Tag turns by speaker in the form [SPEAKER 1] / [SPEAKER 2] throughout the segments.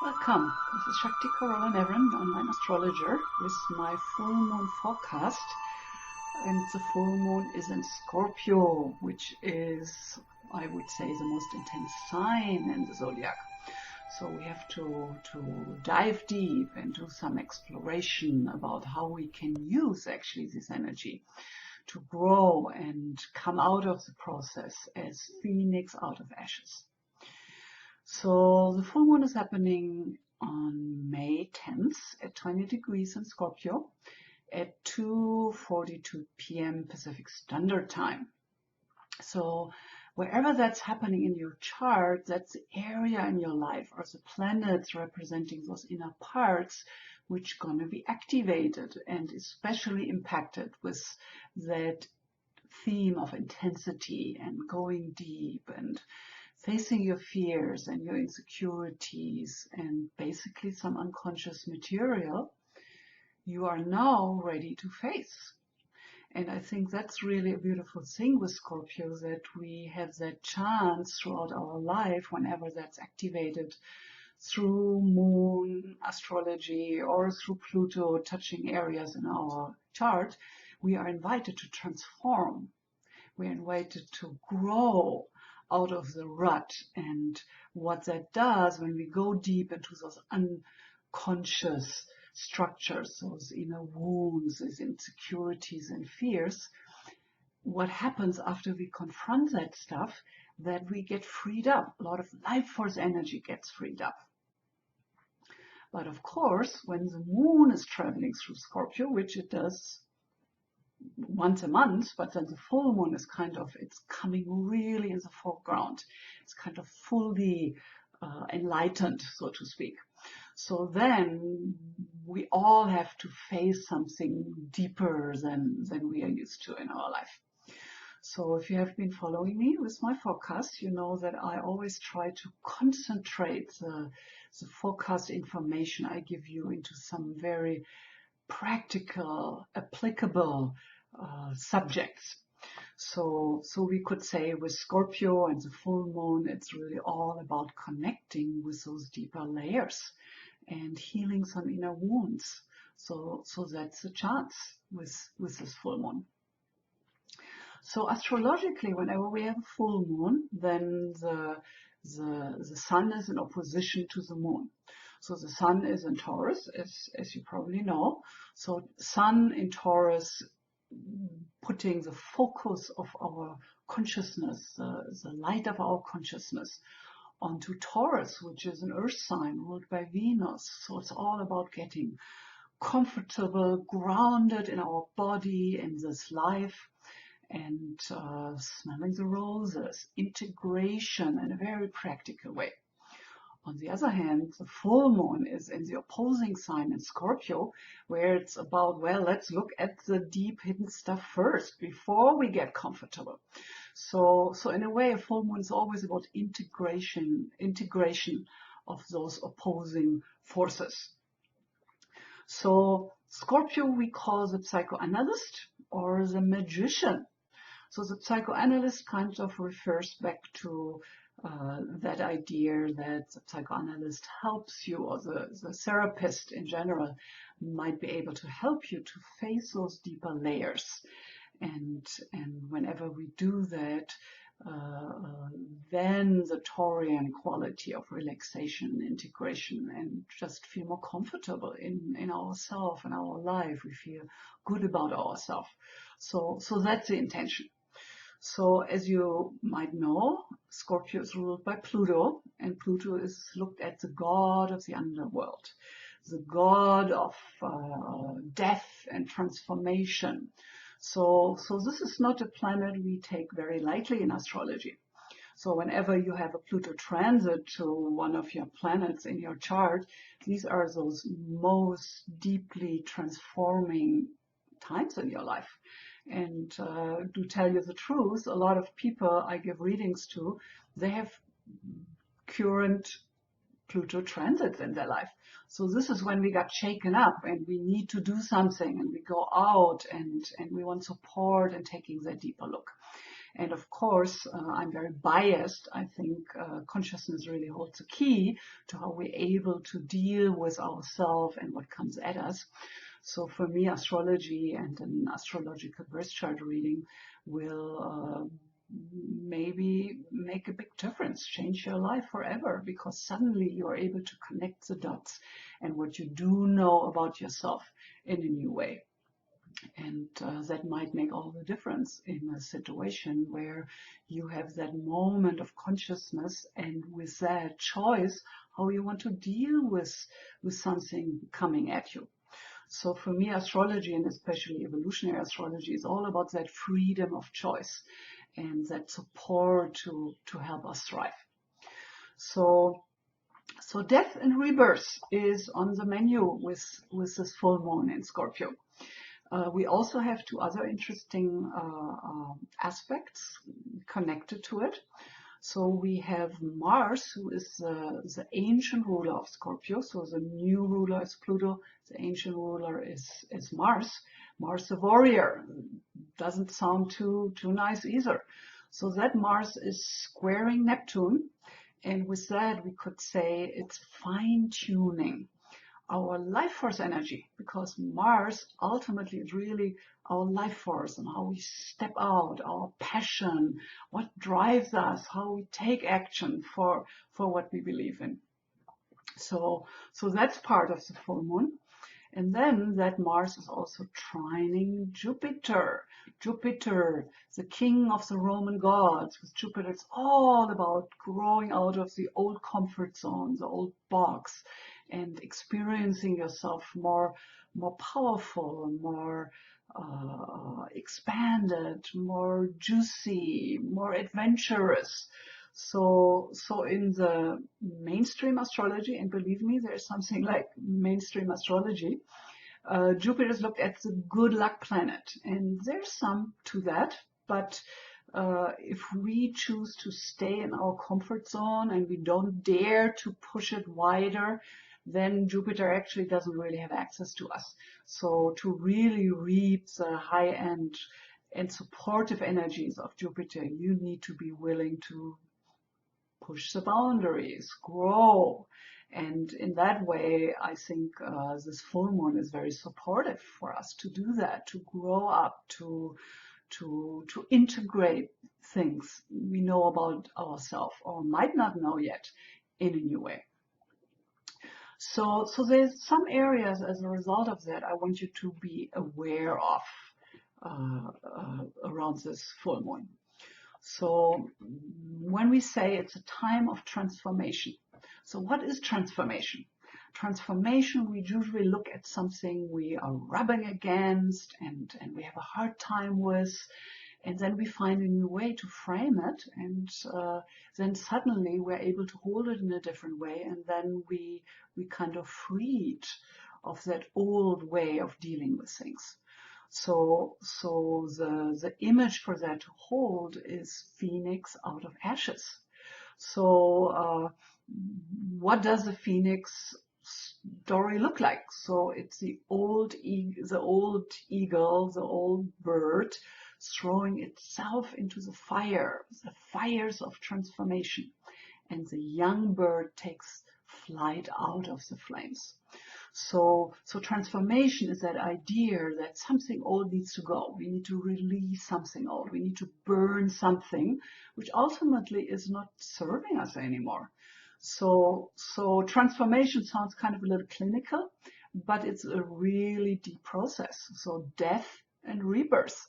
[SPEAKER 1] Welcome. This is Shakti Carola-Nevran, online astrologer, with my full moon forecast. And the full moon is in Scorpio, which is, I would say, the most intense sign in the zodiac. So we have to dive deep and do some exploration about how we can use actually this energy to grow and come out of the process as phoenix out of ashes. So the full moon is happening on May 10th at 20 degrees in Scorpio at 2:42 p.m. Pacific Standard Time. So wherever that's happening in your chart, that's the area in your life or the planets representing those inner parts which are going to be activated and especially impacted with that theme of intensity and going deep and facing your fears and your insecurities and basically some unconscious material you are now ready to face. And I think that's really a beautiful thing with Scorpio, that we have that chance throughout our life, whenever that's activated through moon astrology or through Pluto touching areas in our chart, we are invited to transform. We're invited to grow out of the rut, and what that does when we go deep into those unconscious structures, those inner wounds, those insecurities and fears, what happens after we confront that stuff, that we get freed up. A lot of life force energy gets freed up. But of course, when the moon is traveling through Scorpio, which it does once a month, but then the full moon is it's coming really in the foreground. It's kind of fully enlightened, so to speak. So then we all have to face something deeper than we are used to in our life. So if you have been following me with my forecast, you know that I always try to concentrate the forecast information I give you into some very practical, applicable subjects. So we could say with Scorpio and the full moon, it's really all about connecting with those deeper layers and healing some inner wounds. So that's a chance with this full moon. So astrologically, whenever we have a full moon, then the sun is in opposition to the moon. So the sun is in Taurus, as you probably know. So sun in Taurus, putting the focus of our consciousness, the light of our consciousness, onto Taurus, which is an earth sign ruled by Venus. So it's all about getting comfortable, grounded in our body, in this life, and smelling the roses, integration in a very practical way. On the other hand, the full moon is in the opposing sign in Scorpio, where it's about, well, let's look at the deep hidden stuff first before we get comfortable. So in a way, a full moon is always about integration of those opposing forces. So Scorpio we call the psychoanalyst or the magician. So the psychoanalyst kind of refers back to that idea that the psychoanalyst helps you, or the therapist in general might be able to help you to face those deeper layers. And whenever we do that, then the Taurian quality of relaxation, integration, and just feel more comfortable in ourselves and our life. We feel good about ourselves. So that's the intention. So as you might know, Scorpio is ruled by Pluto, and Pluto is looked at the god of the underworld, the god of death and transformation. So this is not a planet we take very lightly in astrology. So whenever you have a Pluto transit to one of your planets in your chart, these are those most deeply transforming times in your life. And to tell you the truth, a lot of people I give readings to, they have current Pluto transits in their life. So this is when we got shaken up and we need to do something, and we go out and we want support and taking that deeper look. And of course, I'm very biased. I think consciousness really holds the key to how we're able to deal with ourselves and what comes at us. So for me, astrology and an astrological birth chart reading will maybe make a big difference, change your life forever, because suddenly you're able to connect the dots and what you do know about yourself in a new way. And that might make all the difference in a situation where you have that moment of consciousness, and with that choice, how you want to deal with something coming at you. So for me, astrology, and especially evolutionary astrology, is all about that freedom of choice and that support to help us thrive. So death and rebirth is on the menu with this full moon in Scorpio. We also have two other interesting aspects connected to it. So we have Mars, who is the ancient ruler of Scorpio. So the new ruler is Pluto. The ancient ruler is Mars. Mars the warrior. Doesn't sound too nice either. So that Mars is squaring Neptune. And with that, we could say it's fine-tuning our life force energy, because Mars ultimately is really our life force and how we step out, our passion, what drives us, how we take action for what we believe in. So that's part of the full moon. And then that Mars is also trining Jupiter. Jupiter, the king of the Roman gods. With Jupiter, it's all about growing out of the old comfort zone, the old box, and experiencing yourself more powerful, more expanded, more juicy, more adventurous. So in the mainstream astrology, and believe me, there's something like mainstream astrology, Jupiter is looked at the good luck planet, and there's some to that, but if we choose to stay in our comfort zone and we don't dare to push it wider, then Jupiter actually doesn't really have access to us. So to really reap the high end and supportive energies of Jupiter, you need to be willing to push the boundaries, grow. And in that way, I think this full moon is very supportive for us to do that, to grow up, to integrate things we know about ourselves or might not know yet in a new way. So there's some areas as a result of that I want you to be aware of around this full moon. So when we say it's a time of transformation, so what is transformation? Transformation, we usually look at something we are rubbing against and we have a hard time with, and then we find a new way to frame it, and then suddenly we're able to hold it in a different way, and then we kind of freed of that old way of dealing with things. So the image for that to hold is phoenix out of ashes. So what does the phoenix story look like? So it's the old eagle, the old bird, throwing itself into the fires of transformation, and the young bird takes flight out of the flames. So transformation is that idea that something old needs to go. We need to release something old. We need to burn something which ultimately is not serving us anymore. So transformation sounds kind of a little clinical, but it's a really deep process. So death and rebirth,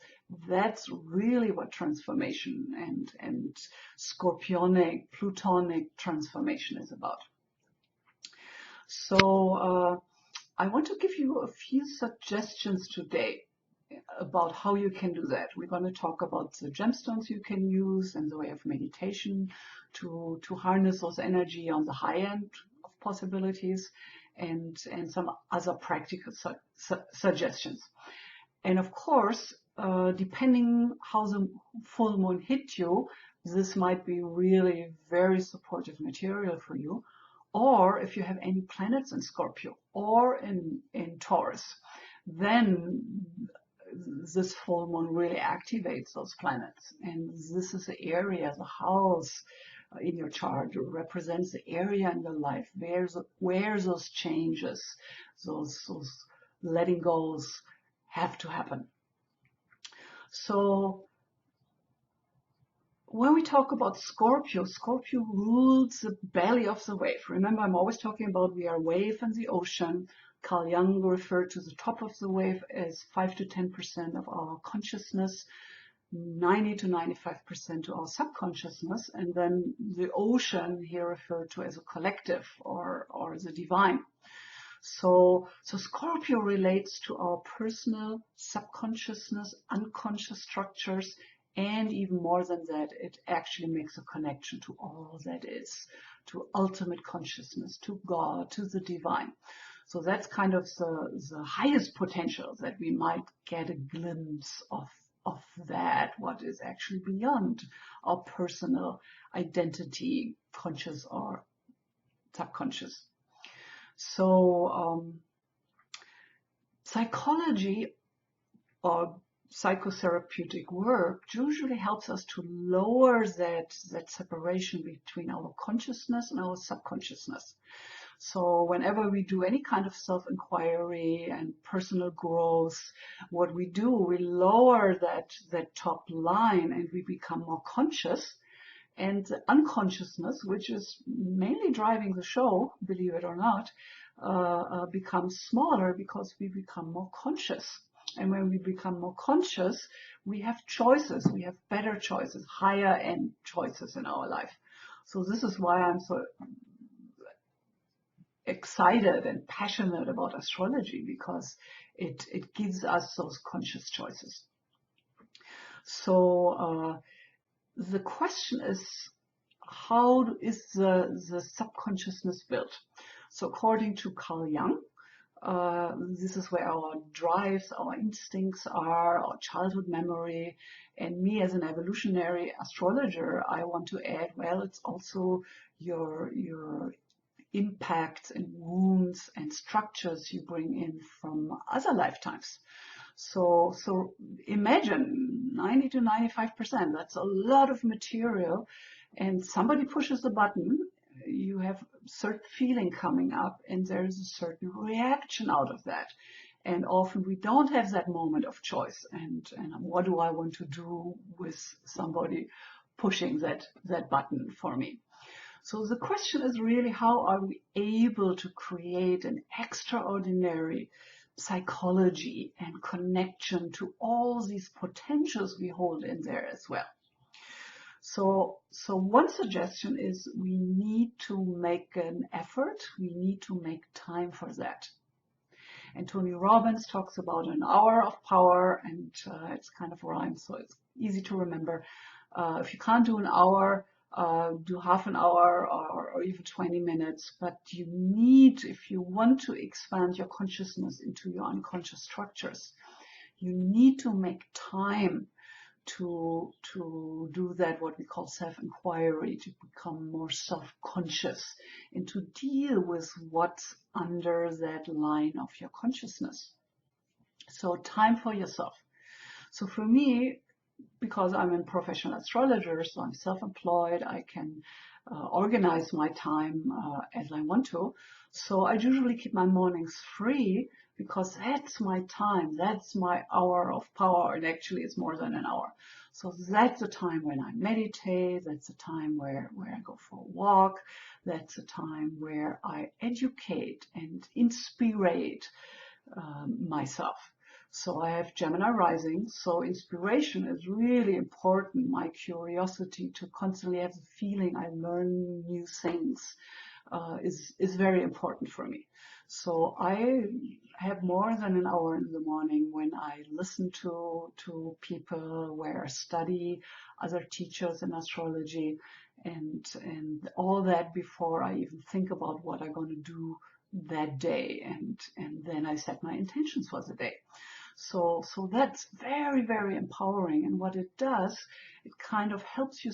[SPEAKER 1] that's really what transformation and scorpionic, plutonic transformation is about. So I want to give you a few suggestions today about how you can do that. We're going to talk about the gemstones you can use and the way of meditation to harness those energy on the high end of possibilities, and some other practical suggestions. And of course, depending how the full moon hit you, this might be really very supportive material for you. Or if you have any planets in Scorpio or in Taurus, then this full moon really activates those planets. And this is the area, the house in your chart represents the area in your life where those changes, those letting goes have to happen. So when we talk about Scorpio, Scorpio rules the belly of the wave. Remember, I'm always talking about we are a wave in the ocean. Carl Jung referred to the top of the wave as 5 to 10% of our consciousness, 90 to 95% to our subconsciousness, and then the ocean here referred to as a collective or the divine. So Scorpio relates to our personal subconsciousness, unconscious structures, and even more than that, it actually makes a connection to all that is, to ultimate consciousness, to God, to the divine. So that's kind of the highest potential that we might get a glimpse of that, what is actually beyond our personal identity, conscious or subconscious. So psychology or psychotherapeutic work usually helps us to lower that separation between our consciousness and our subconsciousness. So whenever we do any kind of self-inquiry and personal growth, what we do, we lower that top line and we become more conscious. And the unconsciousness, which is mainly driving the show, believe it or not, becomes smaller because we become more conscious. And when we become more conscious, we have choices. We have better choices, higher end choices in our life. So this is why I'm so excited and passionate about astrology, because it gives us those conscious choices. So the question is, how is the subconsciousness built? So according to Carl Jung, this is where our drives, our instincts are, our childhood memory. And me as an evolutionary astrologer, I want to add, well, it's also your impacts and wounds and structures you bring in from other lifetimes. So imagine 90 to 95%, that's a lot of material, and somebody pushes the button, you have certain feeling coming up and there's a certain reaction out of that. And often we don't have that moment of choice. And what do I want to do with somebody pushing that button for me? So the question is really, how are we able to create an extraordinary psychology and connection to all these potentials we hold in there as well? So one suggestion is we need to make an effort. We need to make time for that. And Tony Robbins talks about an hour of power, and it's kind of rhymes, so it's easy to remember. If you can't do an hour, do half an hour or even 20 minutes, but you need, if you want to expand your consciousness into your unconscious structures, you need to make time to do that, what we call self-inquiry, to become more self-conscious and to deal with what's under that line of your consciousness. So time for yourself. So for me, because I'm a professional astrologer, so I'm self-employed, I can organize my time as I want to. So I usually keep my mornings free because that's my time, that's my hour of power, and actually it's more than an hour. So that's the time when I meditate, that's the time where I go for a walk, that's the time where I educate and inspirate myself. So I have Gemini rising, so inspiration is really important. My curiosity to constantly have the feeling I learn new things is very important for me. So I have more than an hour in the morning when I listen to people, where I study other teachers in astrology and all that before I even think about what I'm going to do that day, and then I set my intentions for the day. So that's very, very empowering. And what it does, it kind of helps you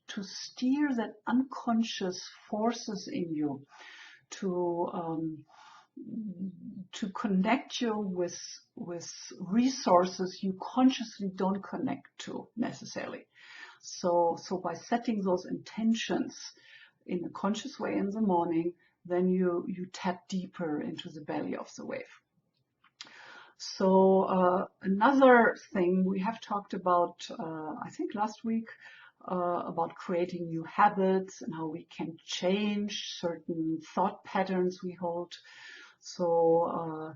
[SPEAKER 1] to steer that unconscious forces in you to to connect you with resources you consciously don't connect to necessarily. So by setting those intentions in a conscious way in the morning, then you tap deeper into the belly of the wave. So another thing we have talked about, I think last week, about creating new habits and how we can change certain thought patterns we hold. So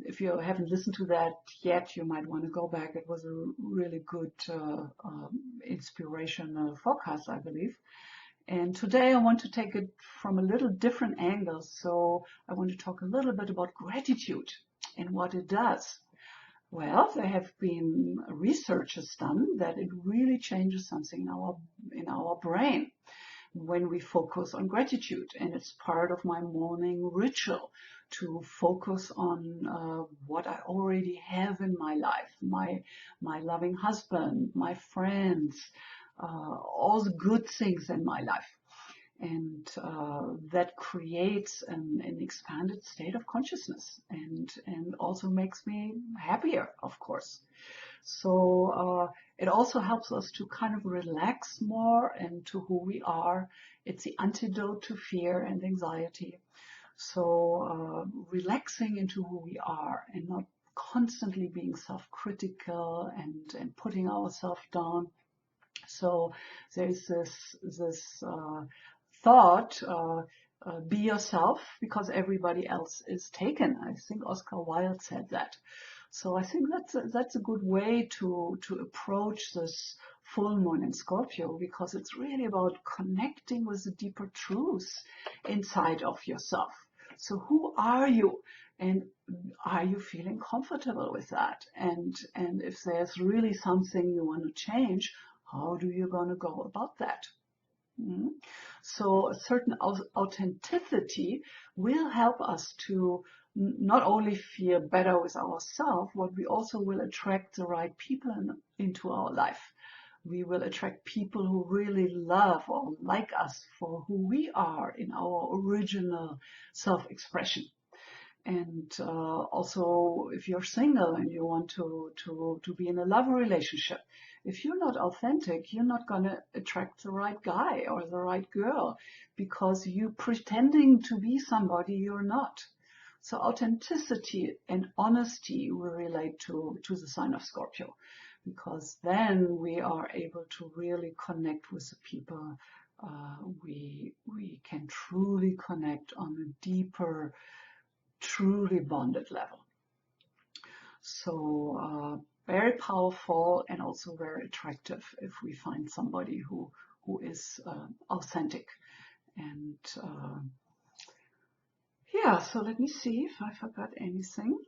[SPEAKER 1] if you haven't listened to that yet, you might want to go back. It was a really good inspirational forecast, I believe. And today I want to take it from a little different angle. So I want to talk a little bit about gratitude and what it does. Well, there have been researches done that it really changes something in our brain when we focus on gratitude. And it's part of my morning ritual to focus on what I already have in my life, my loving husband, my friends, all the good things in my life. And that creates an expanded state of consciousness and also makes me happier, of course. So it also helps us to kind of relax more into who we are. It's the antidote to fear and anxiety. So relaxing into who we are and not constantly being self-critical and putting ourselves down. So there's this thought, be yourself because everybody else is taken. I think Oscar Wilde said that. So I think that's a good way to approach this full moon in Scorpio, because it's really about connecting with the deeper truths inside of yourself. So who are you? And are you feeling comfortable with that? And if there's really something you want to change, how do you going to go about that? So a certain authenticity will help us to not only feel better with ourselves, but we also will attract the right people into our life. We will attract people who really love or like us for who we are in our original self-expression. And also, if you're single and you want to be in a love relationship, if you're not authentic, you're not going to attract the right guy or the right girl because you're pretending to be somebody you're not. So authenticity and honesty will relate to the sign of Scorpio, because then we are able to really connect with the people. We can truly connect on a deeper, truly bonded level. So very powerful and also very attractive if we find somebody who is authentic. And yeah, so let me see if I forgot anything.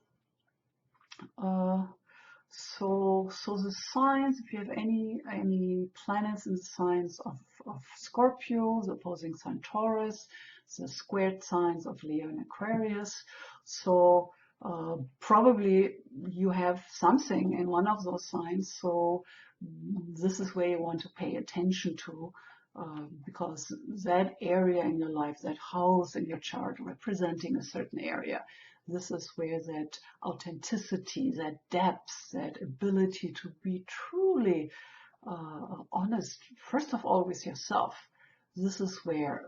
[SPEAKER 1] So the signs, if you have any planets in the signs of Scorpio, the opposing sign Taurus, the squared signs of Leo and Aquarius. So probably you have something in one of those signs. So this is where you want to pay attention to, because that area in your life, that house in your chart representing a certain area, this is where that authenticity, that depth, that ability to be truly honest, first of all with yourself, this is where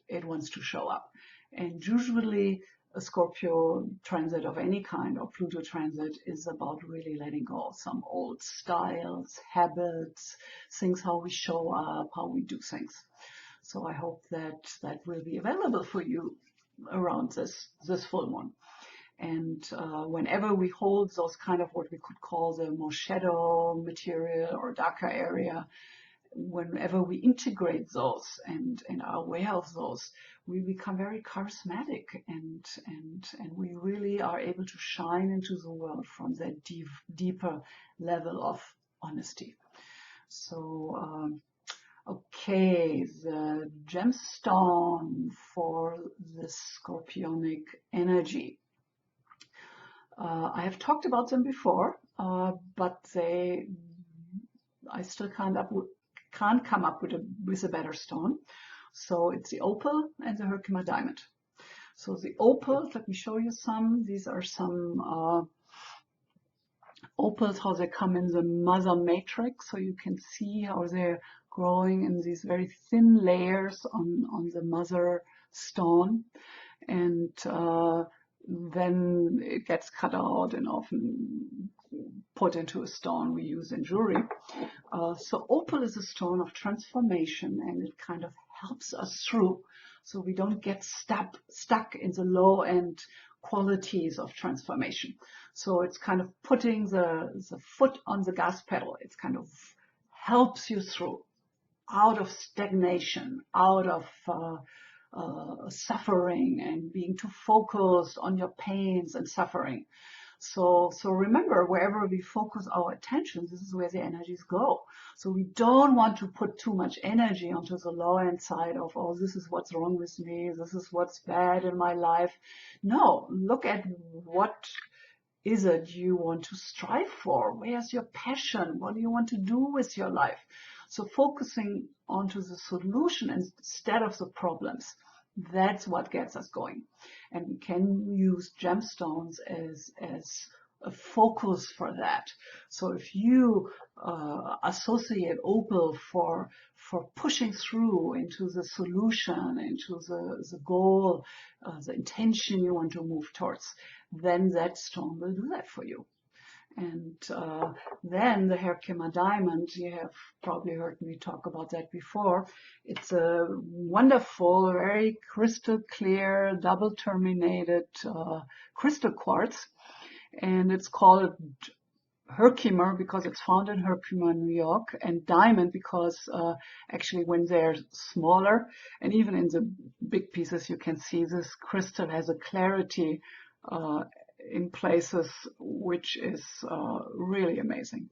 [SPEAKER 1] it wants to show up. And usually a Scorpio transit of any kind or Pluto transit is about really letting go of some old styles, habits, things, how we show up, how we do things. So I hope that will be available for you around this full moon. And whenever we hold those kind of what we could call the more shadow material or darker area, whenever we integrate those and are aware of those, we become very charismatic and we really are able to shine into the world from that deeper level of honesty. So okay, the gemstone for the scorpionic energy. I have talked about them before, but I still can't come up with a better stone. So it's the opal and the Herkimer diamond. So the opals, let me show you some. These are some opals, how they come in the mother matrix. So you can see how they're growing in these very thin layers on the mother stone. And then it gets cut out and often put into a stone we use in jewelry. So opal is a stone of transformation, and it kind of helps us through, so we don't get stuck in the low end qualities of transformation. So it's kind of putting the foot on the gas pedal. It's kind of helps you through, out of stagnation, out of suffering and being too focused on your pains and suffering. So remember, wherever we focus our attention, this is where the energies go. So we don't want to put too much energy onto the low end side of, oh, this is what's wrong with me, this is what's bad in my life. No, look at what is it you want to strive for? Where's your passion? What do you want to do with your life? So focusing onto the solution instead of the problems, that's what gets us going. And we can use gemstones as a focus for that. So if you associate opal for pushing through into the solution, into the goal, the intention you want to move towards, then that stone will do that for you. And then the Herkimer diamond, you have probably heard me talk about that before. It's a wonderful, very crystal clear, double terminated crystal quartz. And it's called Herkimer because it's found in Herkimer, New York, and diamond because actually when they're smaller, and even in the big pieces, you can see this crystal has a clarity in places which is really amazing.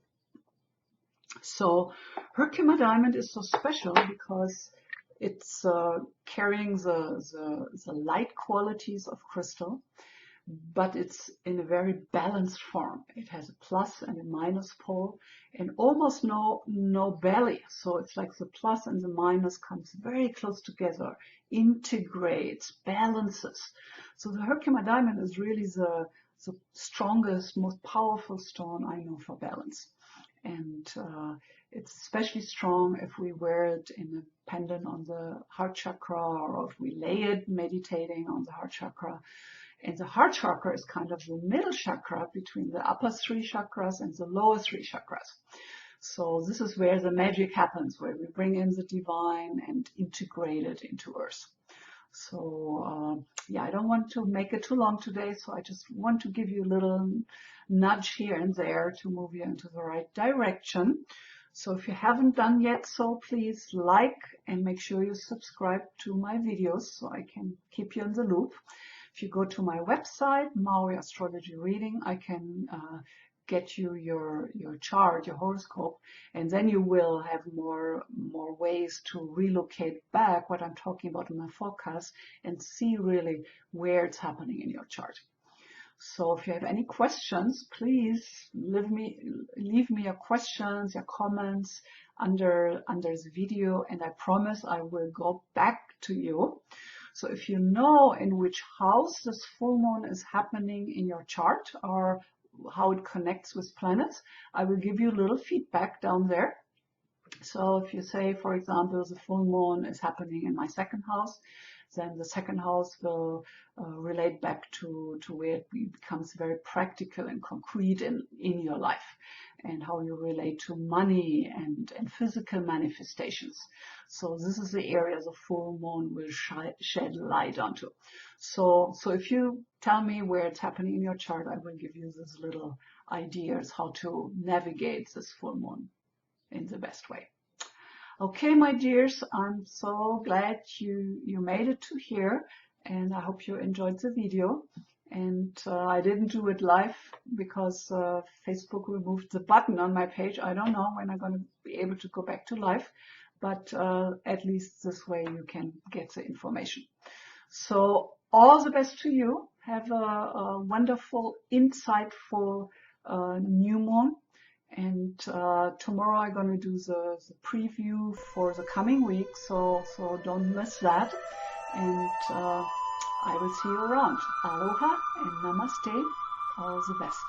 [SPEAKER 1] So Herkimer diamond is so special because it's carrying the light qualities of crystal, but it's in a very balanced form. It has a plus and a minus pole and almost no belly. So it's like the plus and the minus comes very close together, integrates, balances. So the Herkimer diamond is really the strongest, most powerful stone I know for balance. And it's especially strong if we wear it in a pendant on the heart chakra, or if we lay it meditating on the heart chakra. And the heart chakra is kind of the middle chakra between the upper three chakras and the lower three chakras. So this is where the magic happens, where we bring in the divine and integrate it into Earth. So yeah, I don't want to make it too long today, so I just want to give you a little nudge here and there to move you into the right direction. So if you haven't done yet so, please like and make sure you subscribe to my videos so I can keep you in the loop. If you go to my website, Maui Astrology Reading, I can get you your chart, your horoscope, and then you will have more ways to relocate back what I'm talking about in my forecast and see really where it's happening in your chart. So if you have any questions, please leave me your questions, your comments under the video, and I promise I will go back to you. So if you know in which house this full moon is happening in your chart, or how it connects with planets, I will give you a little feedback down there. So if you say, for example, the full moon is happening in my second house, then the second house will relate back to where it becomes very practical and concrete in your life, and how you relate to money and physical manifestations. So this is the area the full moon will shed light onto. So if you tell me where it's happening in your chart, I will give you these little ideas how to navigate this full moon in the best way. Okay, my dears, I'm so glad you made it to here, and I hope you enjoyed the video. And I didn't do it live because Facebook removed the button on my page. I don't know when I'm going to be able to go back to live, but at least this way you can get the information. So all the best to you. Have a wonderful, insightful new moon. And tomorrow I'm going to do the preview for the coming week, so don't miss that. And I will see you around. Aloha and namaste. All the best.